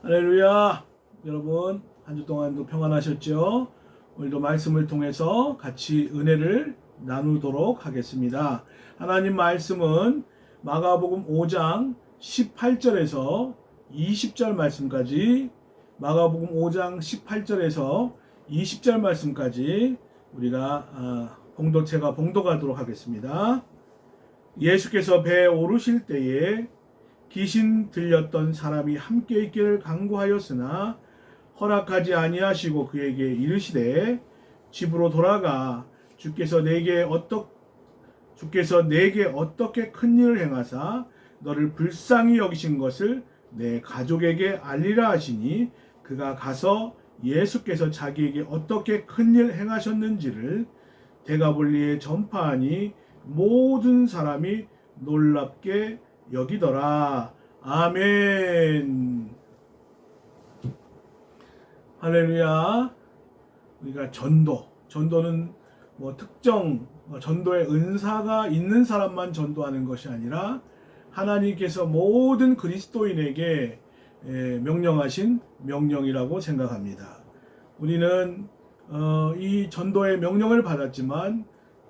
할렐루야. 여러분 한 주 동안도 평안하셨죠? 오늘도 말씀을 통해서 같이 은혜를 나누도록 하겠습니다. 하나님 말씀은 마가복음 5장 18절에서 20절 말씀까지, 마가복음 5장 18절에서 20절 말씀까지 우리가 봉독체가 봉독하도록 하겠습니다. 예수께서 배에 오르실 때에 귀신 들렸던 사람이 함께 있기를 간구하였으나 허락하지 아니하시고 그에게 이르시되 집으로 돌아가 주께서 내게 어떻게 큰 일을 행하사 너를 불쌍히 여기신 것을 내 가족에게 알리라 하시니 그가 가서 예수께서 자기에게 어떻게 큰 일 행하셨는지를 데가볼리에 전파하니 모든 사람이 놀랍게 여기더라. 아멘. 할렐루야. 우리가 전도는 특정 전도의 은사가 있는 사람만 전도하는 것이 아니라 하나님께서 모든 그리스도인에게 명령하신 명령이라고 생각합니다. 우리는 이 전도의 명령을 받았지만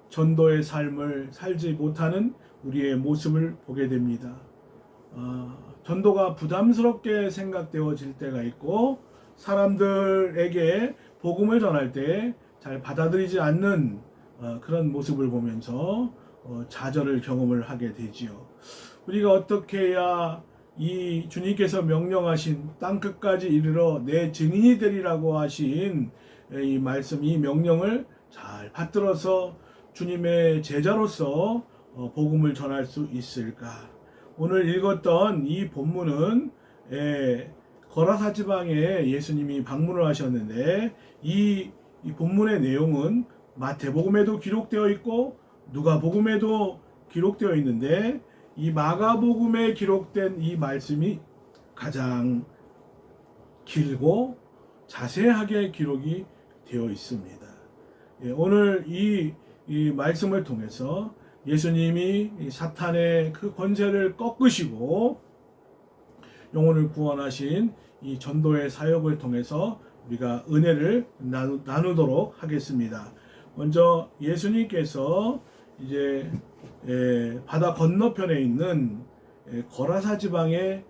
전도의 삶을 살지 못하는 우리의 모습을 보게 됩니다. 전도가 부담스럽게 생각되어질 때가 있고 사람들에게 복음을 전할 때 잘 받아들이지 않는 그런 모습을 보면서 좌절을 경험을 하게 되지요. 우리가 어떻게 해야 이 주님께서 명령하신 땅끝까지 이르러 내 증인이 되리라고 하신 이 말씀, 이 명령을 잘 받들어서 주님의 제자로서 복음을 전할 수 있을까? 오늘 읽었던 이 본문은 거라사 지방에 예수님이 방문을 하셨는데 이 본문의 내용은 마태복음에도 기록되어 있고 누가복음에도 기록되어 있는데 이 마가복음에 기록된 이 말씀이 가장 길고 자세하게 기록이 되어 있습니다. 오늘 이 말씀을 통해서 예수님이 사탄의 그 권세를 꺾으시고 영혼을 구원하신 이 전도의 사역을 통해서 우리가 은혜를 나누도록 하겠습니다. 먼저 예수님께서 이제 바다 건너편에 있는 거라사 지방에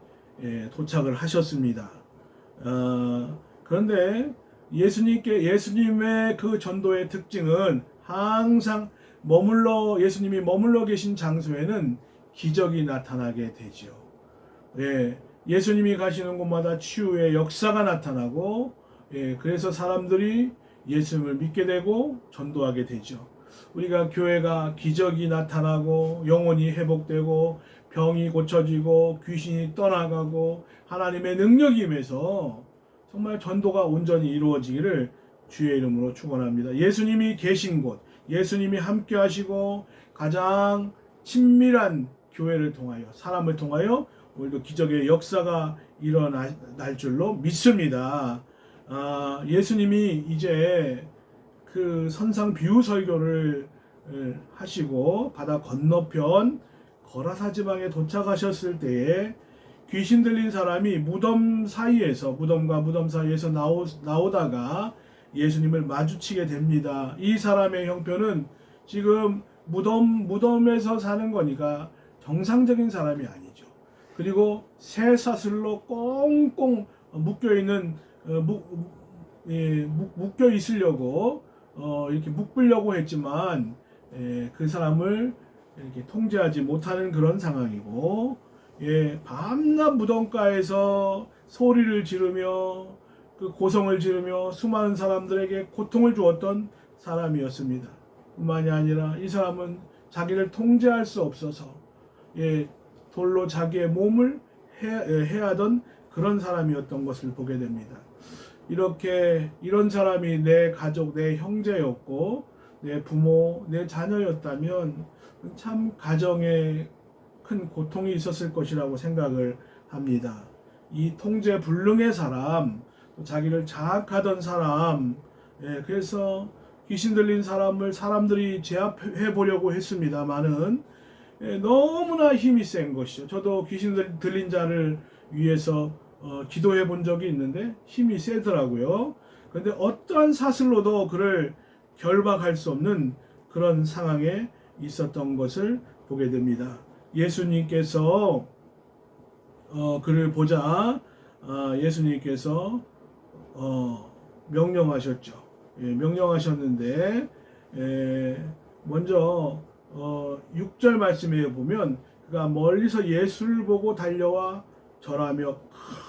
도착을 하셨습니다. 그런데 예수님의 그 전도의 특징은 항상 예수님이 머물러 계신 장소에는 기적이 나타나게 되죠. 예수님이 가시는 곳마다 치유의 역사가 나타나고, 그래서 사람들이 예수님을 믿게 되고 전도하게 되죠. 우리가 교회가 기적이 나타나고 영혼이 회복되고 병이 고쳐지고 귀신이 떠나가고 하나님의 능력이 임해서 정말 전도가 온전히 이루어지기를 주의 이름으로 축원합니다. 예수님이 계신 곳, 예수님이 함께 하시고 가장 친밀한 교회를 통하여, 사람을 통하여 오늘도 기적의 역사가 일어날 줄로 믿습니다. 예수님이 이제 그 선상 비유 설교를 하시고 바다 건너편 거라사 지방에 도착하셨을 때에 귀신 들린 사람이 무덤과 무덤 사이에서 나오다가 예수님을 마주치게 됩니다. 이 사람의 형편은 지금 무덤에서 사는 거니까 정상적인 사람이 아니죠. 그리고 쇠사슬로 꽁꽁 묶여 있으려고 이렇게 묶으려고 했지만 그 사람을 이렇게 통제하지 못하는 그런 상황이고, 밤낮 무덤가에서 소리를 지르며 그 고성을 지르며 수많은 사람들에게 고통을 주었던 사람이었습니다. 뿐만이 아니라 이 사람은 자기를 통제할 수 없어서 돌로 자기의 몸을 해하던 그런 사람이었던 것을 보게 됩니다. 이런 사람이 내 가족, 내 형제였고 내 부모, 내 자녀였다면 참 가정에 큰 고통이 있었을 것이라고 생각을 합니다. 이 통제 불능의 사람, 자기를 자학하던 사람, 그래서 귀신 들린 사람들이 제압해 보려고 했습니다만은 너무나 힘이 센 것이죠. 저도 귀신 들린 자를 위해서 기도해 본 적이 있는데 힘이 세더라고요. 그런데 어떠한 사슬로도 그를 결박할 수 없는 그런 상황에 있었던 것을 보게 됩니다. 예수님께서 그를 보자 예수님께서 명령하셨죠. 명령하셨는데 먼저 6절 말씀에 보면 그가 멀리서 예수를 보고 달려와 절하며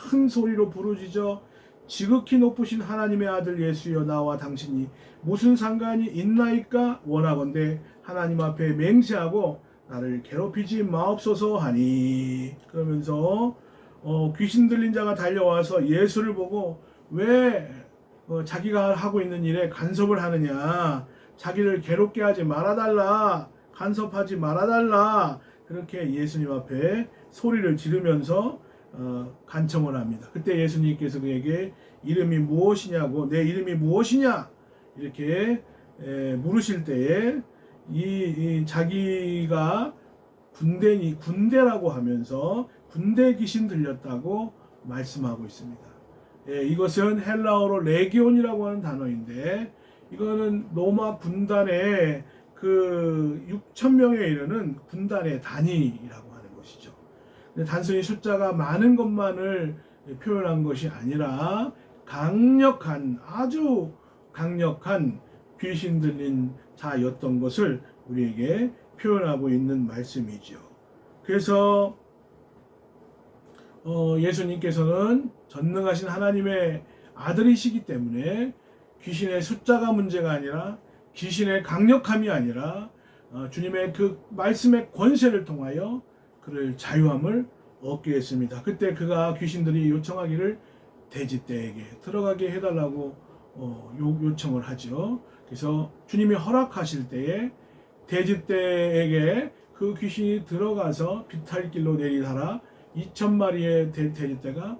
큰 소리로 부르짖어 지극히 높으신 하나님의 아들 예수여 나와 당신이 무슨 상관이 있나이까 원하건대 하나님 앞에 맹세하고 나를 괴롭히지 마옵소서 하니 그러면서 귀신 들린 자가 달려와서 예수를 보고 왜 자기가 하고 있는 일에 간섭을 하느냐 자기를 괴롭게 하지 말아달라 간섭하지 말아달라 그렇게 예수님 앞에 소리를 지르면서 간청을 합니다. 그때 예수님께서 그에게 이름이 무엇이냐고 내 이름이 무엇이냐 이렇게 물으실 때에 이 자기가 군대라고 하면서 군대 귀신 들렸다고 말씀하고 있습니다. 이것은 헬라어로 레기온이라고 하는 단어인데 이거는 로마 군단의 그 6,000명에 이르는 군단의 단위라고 하는 것이죠. 단순히 숫자가 많은 것만을 표현한 것이 아니라 아주 강력한 귀신 들린 자였던 것을 우리에게 표현하고 있는 말씀이죠. 그래서 예수님께서는 전능하신 하나님의 아들이시기 때문에 귀신의 숫자가 문제가 아니라 귀신의 강력함이 아니라 주님의 그 말씀의 권세를 통하여 그를 자유함을 얻게 했습니다. 그때 그가 귀신들이 요청하기를 돼지떼에게 들어가게 해달라고 요청을 하죠. 그래서 주님이 허락하실 때에 돼지떼에게 그 귀신이 들어가서 비탈길로 내리다라 2,000마리의 돼지떼가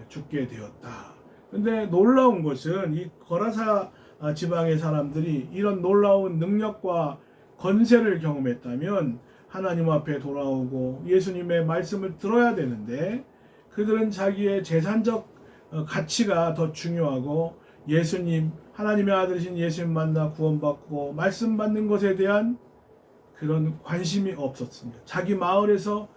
죽게 되었다. 근데 놀라운 것은 이 거라사 지방의 사람들이 이런 놀라운 능력과 권세를 경험했다면 하나님 앞에 돌아오고 예수님의 말씀을 들어야 되는데 그들은 자기의 재산적 가치가 더 중요하고 예수님 하나님의 아들이신 예수님 만나 구원받고 말씀 받는 것에 대한 그런 관심이 없었습니다. 자기 마을에서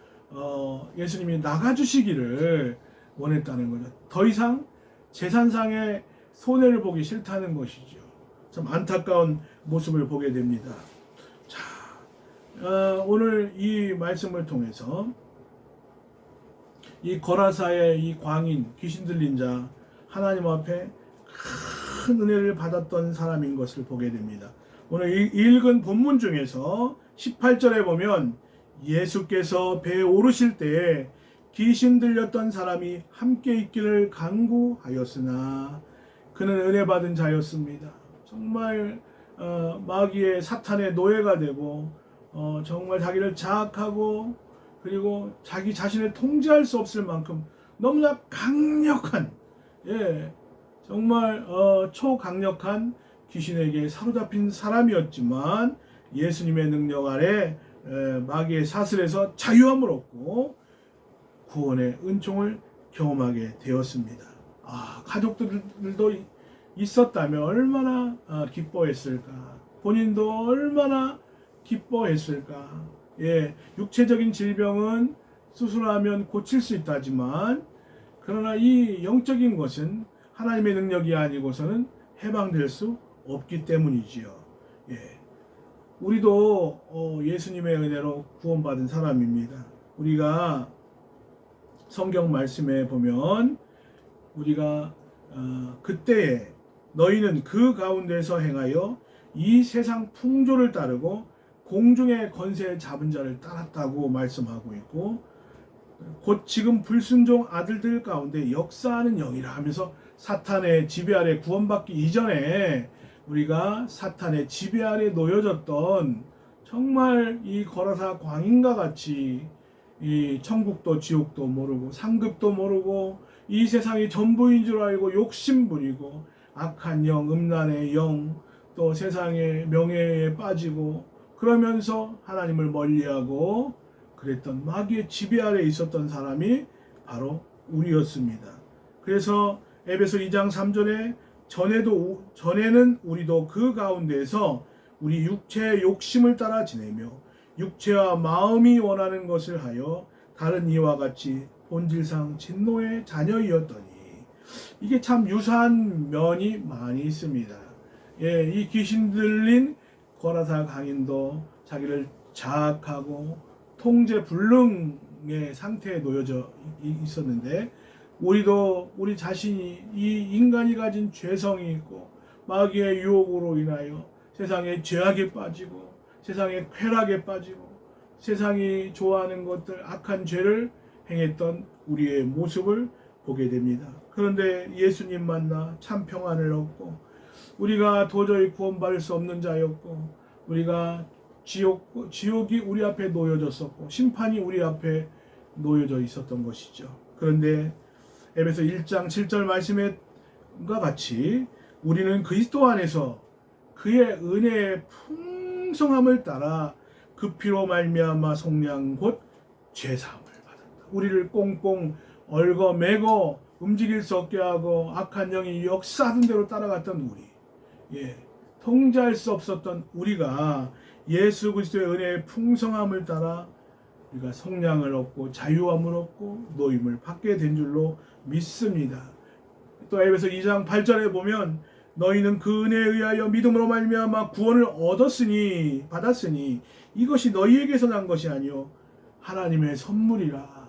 예수님이 나가주시기를 원했다는 거죠. 더 이상 재산상의 손해를 보기 싫다는 것이죠. 참 안타까운 모습을 보게 됩니다. 자, 오늘 이 말씀을 통해서 이 거라사의 이 광인, 귀신 들린 자, 하나님 앞에 큰 은혜를 받았던 사람인 것을 보게 됩니다. 오늘 읽은 본문 중에서 18절에 보면 예수께서 배에 오르실 때에 귀신 들렸던 사람이 함께 있기를 간구하였으나 그는 은혜 받은 자였습니다. 정말 마귀의 사탄의 노예가 되고 정말 자기를 자학하고 그리고 자기 자신을 통제할 수 없을 만큼 너무나 강력한 정말 초강력한 귀신에게 사로잡힌 사람이었지만 예수님의 능력 아래 마귀의 사슬에서 자유함을 얻고 구원의 은총을 경험하게 되었습니다. 가족들도 있었다면 얼마나 기뻐했을까. 본인도 얼마나 기뻐했을까. 육체적인 질병은 수술하면 고칠 수 있다지만 그러나 이 영적인 것은 하나님의 능력이 아니고서는 해방될 수 없기 때문이지요. 우리도 예수님의 은혜로 구원받은 사람입니다. 우리가 성경 말씀에 보면 우리가 그때에 너희는 그 가운데서 행하여 이 세상 풍조를 따르고 공중의 권세 잡은 자를 따랐다고 말씀하고 있고 곧 지금 불순종 아들들 가운데 역사하는 영이라 하면서 사탄의 지배 아래 구원받기 이전에 우리가 사탄의 지배 아래 놓여졌던 정말 이 거라사 광인과 같이 이 천국도 지옥도 모르고 상급도 모르고 이 세상이 전부인 줄 알고 욕심부리고 악한 영, 음란의 영, 또 세상의 명예에 빠지고 그러면서 하나님을 멀리하고 그랬던 마귀의 지배 아래 있었던 사람이 바로 우리였습니다. 그래서 에베소 2장 3절에 전에는 우리도 그 가운데에서 우리 육체의 욕심을 따라 지내며 육체와 마음이 원하는 것을 하여 다른 이와 같이 본질상 진노의 자녀이었더니, 이게 참 유사한 면이 많이 있습니다. 예, 이 귀신 들린 거라사 강인도 자기를 자학하고 통제 불능의 상태에 놓여져 있었는데, 우리도 우리 자신이 이 인간이 가진 죄성이 있고 마귀의 유혹으로 인하여 세상의 죄악에 빠지고 세상의 쾌락에 빠지고 세상이 좋아하는 것들, 악한 죄를 행했던 우리의 모습을 보게 됩니다. 그런데 예수님 만나 참 평안을 얻고 우리가 도저히 구원받을 수 없는 자였고 우리가 지옥이 우리 앞에 놓여졌었고 심판이 우리 앞에 놓여져 있었던 것이죠. 그런데 에베소 1장 7절 말씀과 같이 우리는 그리스도 안에서 그의 은혜의 풍성함을 따라 그 피로 말미암아 속량 곧 죄사함을 받았다. 우리를 꽁꽁 얽어매고 움직일 수 없게 하고 악한 영이 역사하던 대로 따라갔던 우리, 통제할 수 없었던 우리가 예수 그리스도의 은혜의 풍성함을 따라 우리가 속량을 얻고 자유함을 얻고 노임을 받게 된 줄로 믿습니다. 또 에베소 2장 8절에 보면 너희는 그 은혜에 의하여 믿음으로 말미암아 구원을 받았으니 이것이 너희에게서 난 것이 아니요 하나님의 선물이라.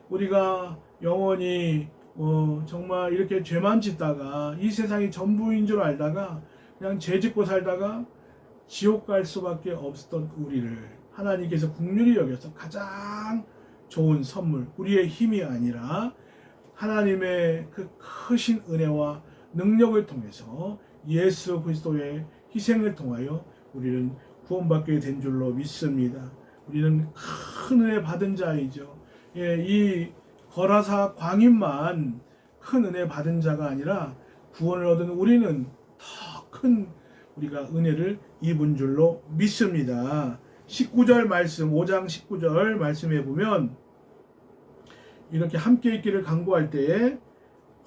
우리가 영원히 정말 이렇게 죄만 짓다가 이 세상이 전부인 줄 알다가 그냥 죄 짓고 살다가 지옥 갈 수밖에 없었던 우리를 하나님께서 긍휼히 여겨서 가장 좋은 선물, 우리의 힘이 아니라 하나님의 그 크신 은혜와 능력을 통해서 예수 그리스도의 희생을 통하여 우리는 구원받게 된 줄로 믿습니다. 우리는 큰 은혜 받은 자이죠. 이 거라사 광인만 큰 은혜 받은 자가 아니라 구원을 얻은 우리는 더 큰 우리가 은혜를 입은 줄로 믿습니다. 19절 말씀, 5장 19절 말씀에 보면 이렇게 함께 있기를 강구할 때에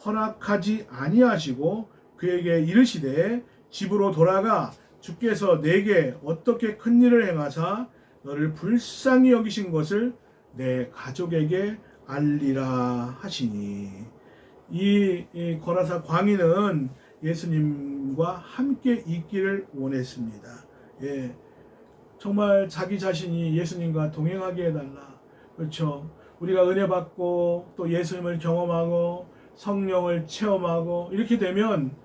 허락하지 아니하시고 그에게 이르시되 집으로 돌아가 주께서 내게 어떻게 큰 일을 행하사 너를 불쌍히 여기신 것을 내 가족에게 알리라 하시니. 이 거라사 광인은 예수님과 함께 있기를 원했습니다. 정말 자기 자신이 예수님과 동행하게 해달라. 그렇죠. 우리가 은혜 받고 또 예수님을 경험하고 성령을 체험하고 이렇게 되면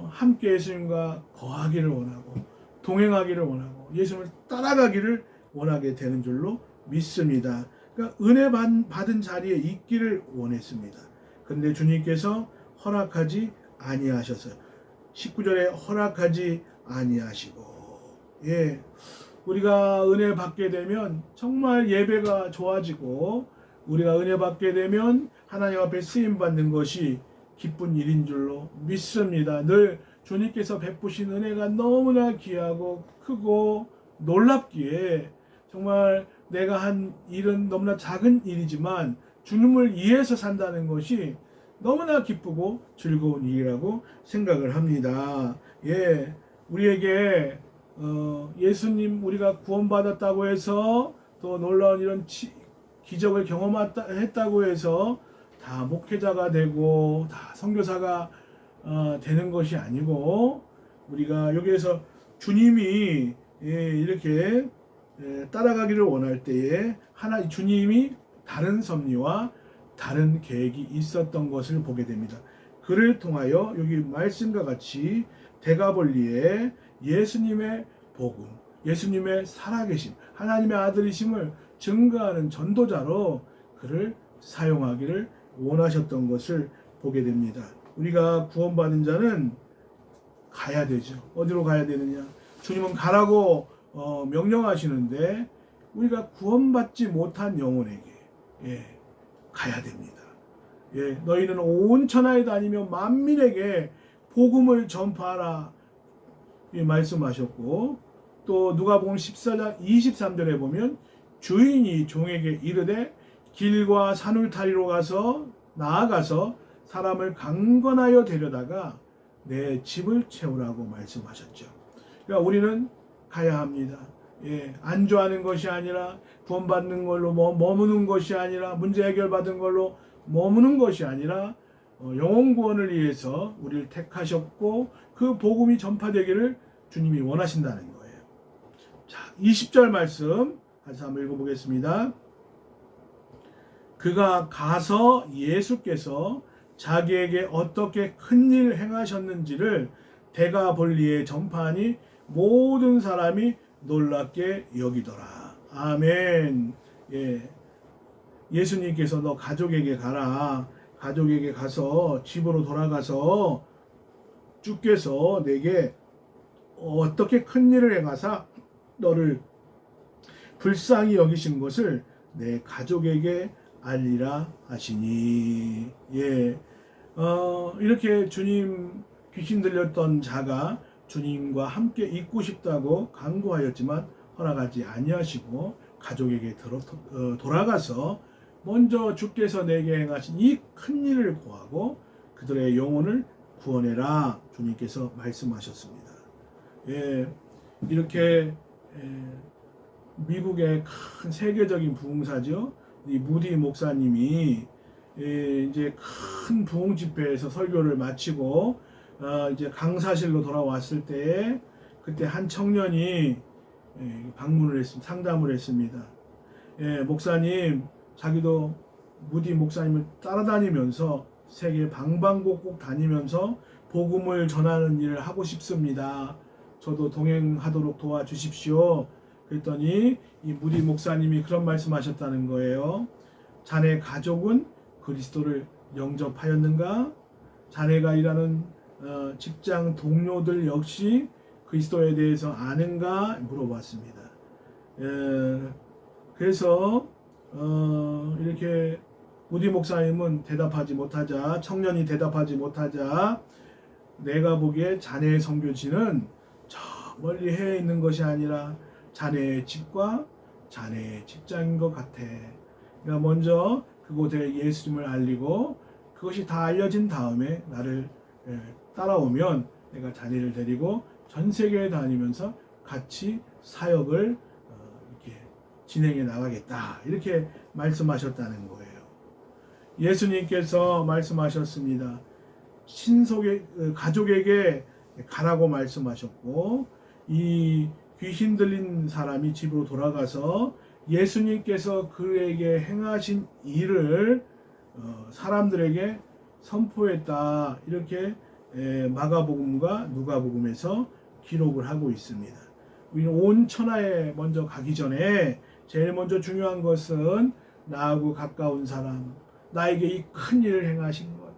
함께 예수님과 거하기를 원하고 동행하기를 원하고 예수님을 따라가기를 원하게 되는 줄로 믿습니다. 그러니까 은혜 받은 자리에 있기를 원했습니다. 그런데 주님께서 허락하지 아니하셨어요. 19절에 허락하지 아니하시고, 우리가 은혜 받게 되면 정말 예배가 좋아지고 우리가 은혜 받게 되면 하나님 앞에 쓰임 받는 것이 기쁜 일인 줄로 믿습니다. 늘 주님께서 베푸신 은혜가 너무나 귀하고 크고 놀랍기에 정말 내가 한 일은 너무나 작은 일이지만 주님을 위해서 산다는 것이 너무나 기쁘고 즐거운 일이라고 생각을 합니다. 우리에게 예수님 우리가 구원받았다고 해서 또 놀라운 이런 기적을 경험했다고 해서 다 목회자가 되고 다 선교사가 되는 것이 아니고 우리가 여기에서 주님이 이렇게 따라가기를 원할 때에 주님이 다른 섭리와 다른 계획이 있었던 것을 보게 됩니다. 그를 통하여 여기 말씀과 같이 데가볼리에 예수님의 복음, 예수님의 살아계심, 하나님의 아들이심을 증거하는 전도자로 그를 사용하기를 원하셨던 것을 보게 됩니다. 우리가 구원받은 자는 가야 되죠. 어디로 가야 되느냐? 주님은 가라고 명령하시는데 우리가 구원받지 못한 영혼에게 가야 됩니다. 너희는 온 천하에 다니며 만민에게 복음을 전파하라 말씀하셨고, 또 누가복음 14장 23절에 보면 주인이 종에게 이르되 길과 산울타리로 가서 나아가서 사람을 강건하여 데려다가 내 집을 채우라고 말씀하셨죠. 그러니까 우리는 가야 합니다. 안주하는 것이 아니라 구원받는 걸로 머무는 것이 아니라 문제 해결받은 걸로 머무는 것이 아니라 영혼 구원을 위해서 우리를 택하셨고 그 복음이 전파되기를 주님이 원하신다는 거예요. 자, 20절 말씀 다시 한번 읽어보겠습니다. 그가 가서 예수께서 자기에게 어떻게 큰일 행하셨는지를 데가볼리에 전파하니 모든 사람이 놀랍게 여기더라. 아멘. 예수님께서 너 가족에게 가라. 가족에게 가서 집으로 돌아가서 주께서 내게 어떻게 큰 일을 행하사 너를 불쌍히 여기신 것을 내 가족에게 알리라 하시니. 이렇게 주님 귀신 들렸던 자가 주님과 함께 있고 싶다고 간구하였지만 허락하지 아니하시고 가족에게 돌아가서 먼저 주께서 내게 행하신 이 큰 일을 고하고 그들의 영혼을 구원해라 주님께서 말씀하셨습니다. 이렇게 미국의 큰 세계적인 부흥사죠. 이 무디 목사님이 이제 큰 부흥 집회에서 설교를 마치고 이제 강사실로 돌아왔을 때 그때 한 청년이 방문을 했습니다. 상담을 했습니다. 목사님, 자기도 무디 목사님을 따라다니면서 세계 방방곡곡 다니면서 복음을 전하는 일을 하고 싶습니다. 저도 동행하도록 도와주십시오. 그랬더니 이 무디 목사님이 그런 말씀하셨다는 거예요. 자네 가족은 그리스도를 영접하였는가? 자네가 일하는 직장 동료들 역시 그리스도에 대해서 아는가? 물어봤습니다. 그래서 이렇게 무디 목사님은 대답하지 못하자, 청년이 대답하지 못하자, 내가 보기에 자네의 선교지는 저 멀리 해에 있는 것이 아니라 자네의 집과 자네의 직장인 것 같아. 그러니까 먼저 그곳에 예수님을 알리고 그것이 다 알려진 다음에 나를 따라오면 내가 자네를 데리고 전 세계에 다니면서 같이 사역을 이렇게 진행해 나가겠다. 이렇게 말씀하셨다는 거예요. 예수님께서 말씀하셨습니다. 가족에게 가라고 말씀하셨고 이 귀신 들린 사람이 집으로 돌아가서 예수님께서 그에게 행하신 일을 사람들에게 선포했다. 이렇게 마가복음과 누가복음에서 기록을 하고 있습니다. 우리는 온 천하에 먼저 가기 전에 제일 먼저 중요한 것은 나하고 가까운 사람, 나에게 이 큰 일을 행하신 것,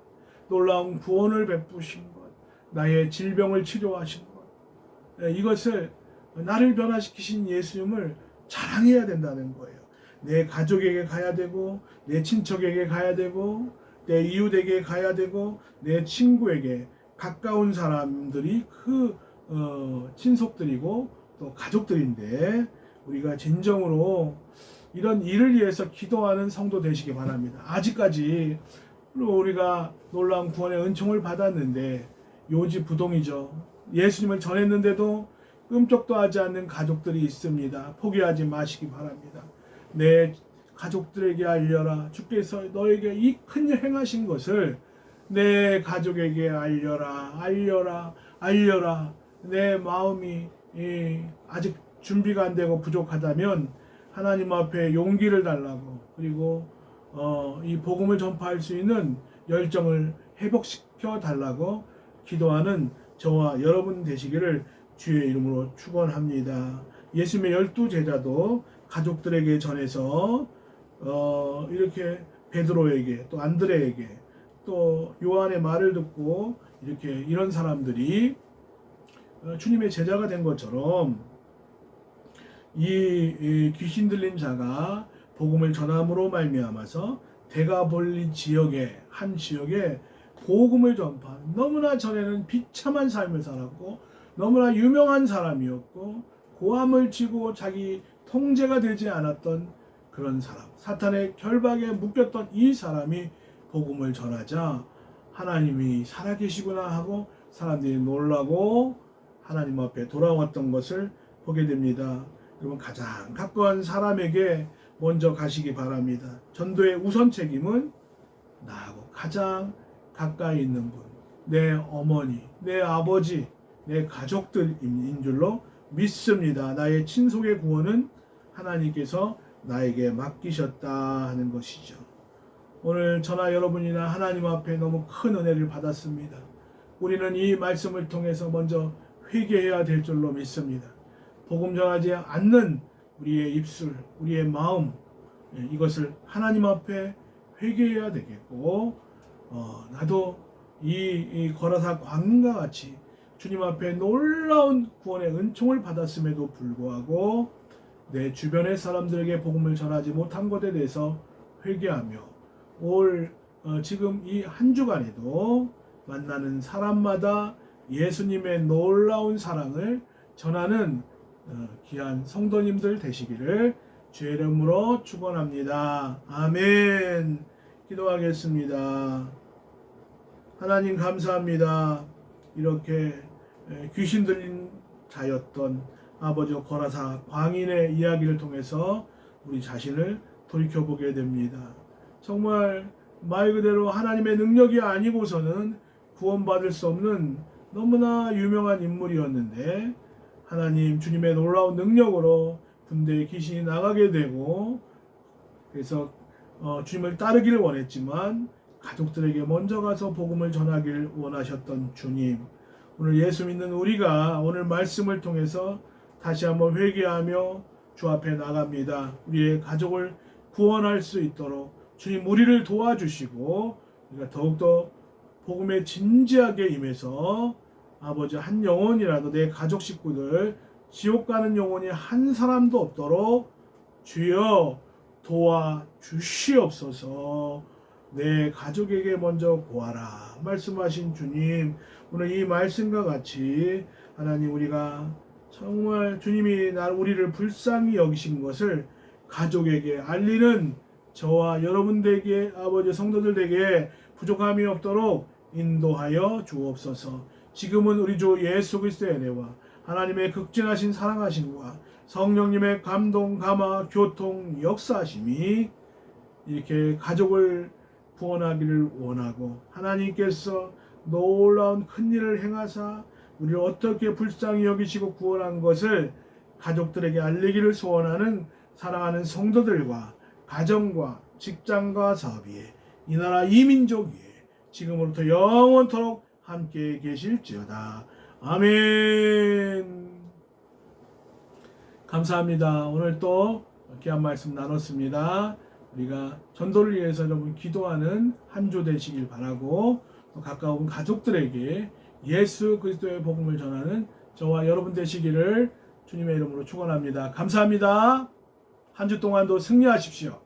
놀라운 구원을 베푸신 것, 나의 질병을 치료하신 것, 이것을 나를 변화시키신 예수님을 자랑해야 된다는 거예요. 내 가족에게 가야 되고, 내 친척에게 가야 되고, 내 이웃에게 가야 되고, 내 친구에게, 가까운 사람들이 그 친속들이고 또 가족들인데 우리가 진정으로 이런 일을 위해서 기도하는 성도 되시기 바랍니다. 아직까지 우리가 놀라운 구원의 은총을 받았는데 요지부동이죠. 예수님을 전했는데도 끔찍도 하지 않는 가족들이 있습니다. 포기하지 마시기 바랍니다. 내 가족들에게 알려라. 주께서 너에게 이 큰 일 행하신 것을 내 가족에게 알려라. 내 마음이 아직 준비가 안 되고 부족하다면 하나님 앞에 용기를 달라고, 그리고 이 복음을 전파할 수 있는 열정을 회복시켜 달라고 기도하는 저와 여러분 되시기를 주의 이름으로 축원합니다. 예수님의 12제자도 가족들에게 전해서 이렇게 베드로에게 또 안드레에게 또 요한의 말을 듣고 이렇게 이런 사람들이 주님의 제자가 된 것처럼 이 귀신 들린 자가 복음을 전함으로 말미암아서 데가볼리 지역의 한 지역에 복음을 전파한, 너무나 전에는 비참한 삶을 살았고 너무나 유명한 사람이었고 고함을 치고 자기 통제가 되지 않았던 그런 사람, 사탄의 결박에 묶였던 이 사람이 복음을 전하자 하나님이 살아계시구나 하고 사람들이 놀라고 하나님 앞에 돌아왔던 것을 보게 됩니다. 여러분, 가장 가까운 사람에게 먼저 가시기 바랍니다. 전도의 우선 책임은 나하고 가장 가까이 있는 분, 내 어머니, 내 아버지, 내 가족들인 줄로 믿습니다. 나의 친속의 구원은 하나님께서 나에게 맡기셨다 하는 것이죠. 오늘 저나 여러분이나 하나님 앞에 너무 큰 은혜를 받았습니다. 우리는 이 말씀을 통해서 먼저 회개해야 될 줄로 믿습니다. 복음 전하지 않는 우리의 입술, 우리의 마음, 이것을 하나님 앞에 회개해야 되겠고, 나도 이 거라사 광인과 같이 주님 앞에 놀라운 구원의 은총을 받았음에도 불구하고 내 주변의 사람들에게 복음을 전하지 못한 것에 대해서 회개하며 지금 이 한 주간에도 만나는 사람마다 예수님의 놀라운 사랑을 전하는 귀한 성도님들 되시기를 주의 이름으로 축원합니다. 아멘. 기도하겠습니다. 하나님 감사합니다. 이렇게 귀신 들린 자였던 아버지 거라사 광인의 이야기를 통해서 우리 자신을 돌이켜보게 됩니다. 정말 말 그대로 하나님의 능력이 아니고서는 구원받을 수 없는 너무나 유명한 인물이었는데 하나님 주님의 놀라운 능력으로 군대에 귀신이 나가게 되고 그래서 주님을 따르기를 원했지만 가족들에게 먼저 가서 복음을 전하길 원하셨던 주님, 오늘 예수 믿는 우리가 오늘 말씀을 통해서 다시 한번 회개하며 주 앞에 나갑니다. 우리의 가족을 구원할 수 있도록 주님 우리를 도와주시고 우리가 더욱더 복음에 진지하게 임해서 아버지 한 영혼이라도 내 가족 식구들 지옥 가는 영혼이 한 사람도 없도록 주여 도와주시옵소서. 내 가족에게 먼저 구하라 말씀하신 주님, 오늘 이 말씀과 같이 하나님 우리가 정말 주님이 우리를 불쌍히 여기신 것을 가족에게 알리는 저와 여러분들에게 아버지 성도들에게 부족함이 없도록 인도하여 주옵소서. 지금은 우리 주 예수 그리스도의 은혜와 하나님의 극진하신 사랑하심과 성령님의 감동, 감화, 교통, 역사하심이 이렇게 가족을 구원하기를 원하고 하나님께서 놀라운 큰 일을 행하사 우리를 어떻게 불쌍히 여기시고 구원한 것을 가족들에게 알리기를 소원하는 사랑하는 성도들과 가정과 직장과 사업 위에 이 나라 이 민족 위에 지금으로부터 영원토록 함께 계실지어다. 아멘. 감사합니다. 오늘 또 귀한 말씀 나눴습니다. 우리가 전도를 위해서 여러분 기도하는 한 주 되시길 바라고 또 가까운 가족들에게 예수 그리스도의 복음을 전하는 저와 여러분 되시기를 주님의 이름으로 축원합니다. 감사합니다. 한 주 동안도 승리하십시오.